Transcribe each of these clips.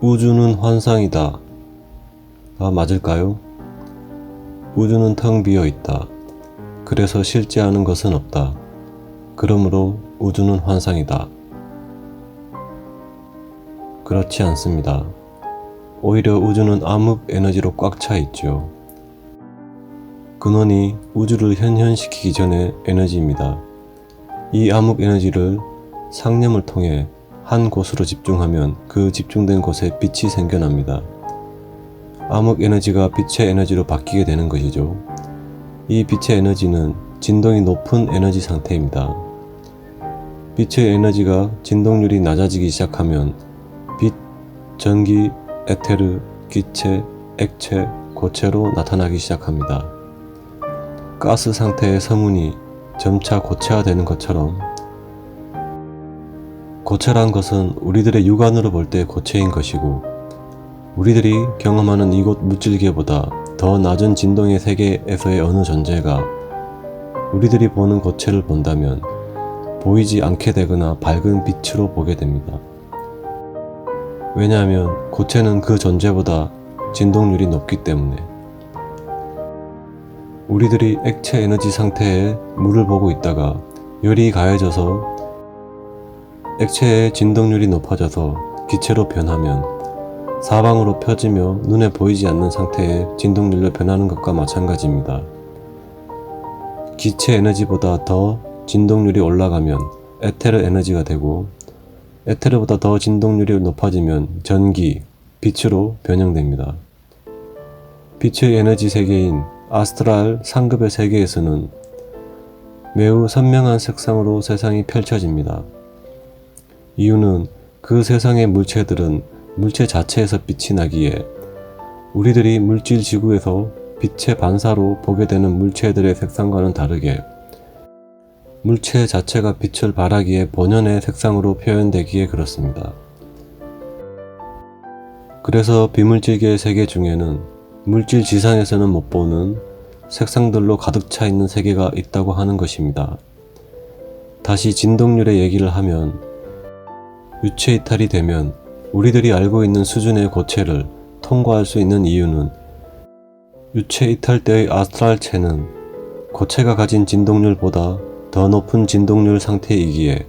우주는 환상이다. 맞을까요? 우주는 텅 비어 있다. 그래서 실제하는 것은 없다. 그러므로 우주는 환상이다. 그렇지 않습니다. 오히려 우주는 암흑 에너지로 꽉 차 있죠. 근원이 우주를 현현시키기 전의 에너지입니다. 이 암흑 에너지를 상념을 통해 한 곳으로 집중하면 그 집중된 곳에 빛이 생겨납니다. 암흑 에너지가 빛의 에너지로 바뀌게 되는 것이죠. 이 빛의 에너지는 진동이 높은 에너지 상태입니다. 빛의 에너지가 진동률이 낮아지기 시작하면 빛, 전기, 에테르, 기체, 액체, 고체로 나타나기 시작합니다. 가스 상태의 서문이 점차 고체화되는 것처럼 고체란 것은 우리들의 육안으로 볼 때 고체인 것이고 우리들이 경험하는 이곳 물질계보다 더 낮은 진동의 세계에서의 어느 존재가 우리들이 보는 고체를 본다면 보이지 않게 되거나 밝은 빛으로 보게 됩니다. 왜냐하면 고체는 그 존재보다 진동률이 높기 때문에. 우리들이 액체 에너지 상태의 물을 보고 있다가 열이 가해져서 액체의 진동률이 높아져서 기체로 변하면 사방으로 펴지며 눈에 보이지 않는 상태의 진동률로 변하는 것과 마찬가지입니다. 기체 에너지보다 더 진동률이 올라가면 에테르 에너지가 되고 에테르보다 더 진동률이 높아지면 전기, 빛으로 변형됩니다. 빛의 에너지 세계인 아스트랄 상급의 세계에서는 매우 선명한 색상으로 세상이 펼쳐집니다. 이유는 그 세상의 물체들은 물체 자체에서 빛이 나기에 우리들이 물질 지구에서 빛의 반사로 보게 되는 물체들의 색상과는 다르게 물체 자체가 빛을 발하기에 본연의 색상으로 표현되기에 그렇습니다. 그래서 비물질계의 세계 중에는 물질 지상에서는 못 보는 색상들로 가득 차 있는 세계가 있다고 하는 것입니다. 다시 진동률의 얘기를 하면 유체 이탈이 되면 우리들이 알고 있는 수준의 고체를 통과할 수 있는 이유는 유체 이탈 때의 아스트랄체는 고체가 가진 진동률보다 더 높은 진동률 상태이기에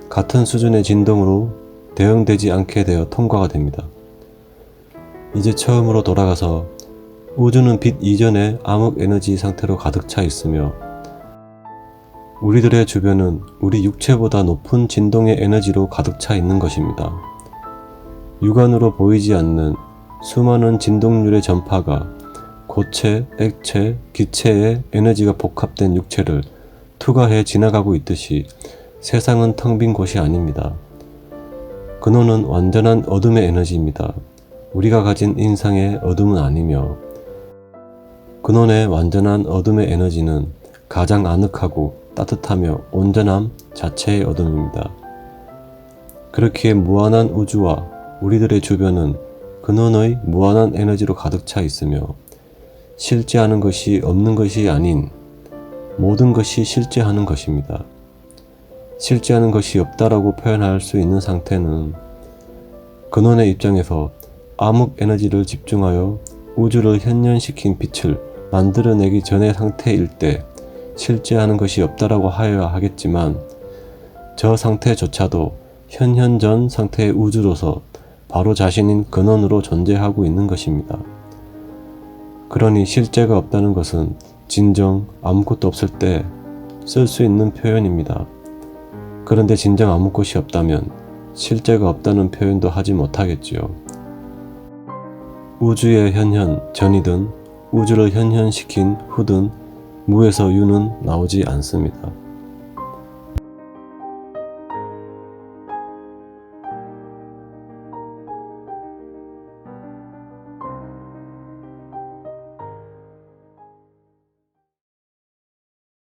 같은 수준의 진동으로 대응되지 않게 되어 통과가 됩니다. 이제 처음으로 돌아가서 우주는 빛 이전의 암흑 에너지 상태로 가득 차 있으며 우리들의 주변은 우리 육체보다 높은 진동의 에너지로 가득 차 있는 것입니다. 육안으로 보이지 않는 수많은 진동률의 전파가 고체, 액체, 기체의 에너지가 복합된 육체를 투과해 지나가고 있듯이 세상은 텅 빈 곳이 아닙니다. 근원은 완전한 어둠의 에너지입니다. 우리가 가진 인상의 어둠은 아니며 근원의 완전한 어둠의 에너지는 가장 아늑하고 따뜻하며 온전함 자체의 어둠입니다. 그렇기에 무한한 우주와 우리들의 주변은 근원의 무한한 에너지로 가득 차 있으며 실제하는 것이 없는 것이 아닌 모든 것이 실제하는 것입니다. 실제하는 것이 없다라고 표현할 수 있는 상태는 근원의 입장에서 암흑 에너지를 집중하여 우주를 현현시킨 빛을 만들어내기 전의 상태일 때 실제하는 것이 없다라고 하여야 하겠지만 저 상태조차도 현현 상태의 우주로서 바로 자신인 근원으로 존재하고 있는 것입니다. 그러니 실제가 없다는 것은 진정 아무것도 없을 때 쓸 수 있는 표현입니다. 그런데 진정 아무것이 없다면 실제가 없다는 표현도 하지 못하겠지요. 우주의 현현 전이든 우주를 현현시킨 후든 무에서 유는 나오지 않습니다.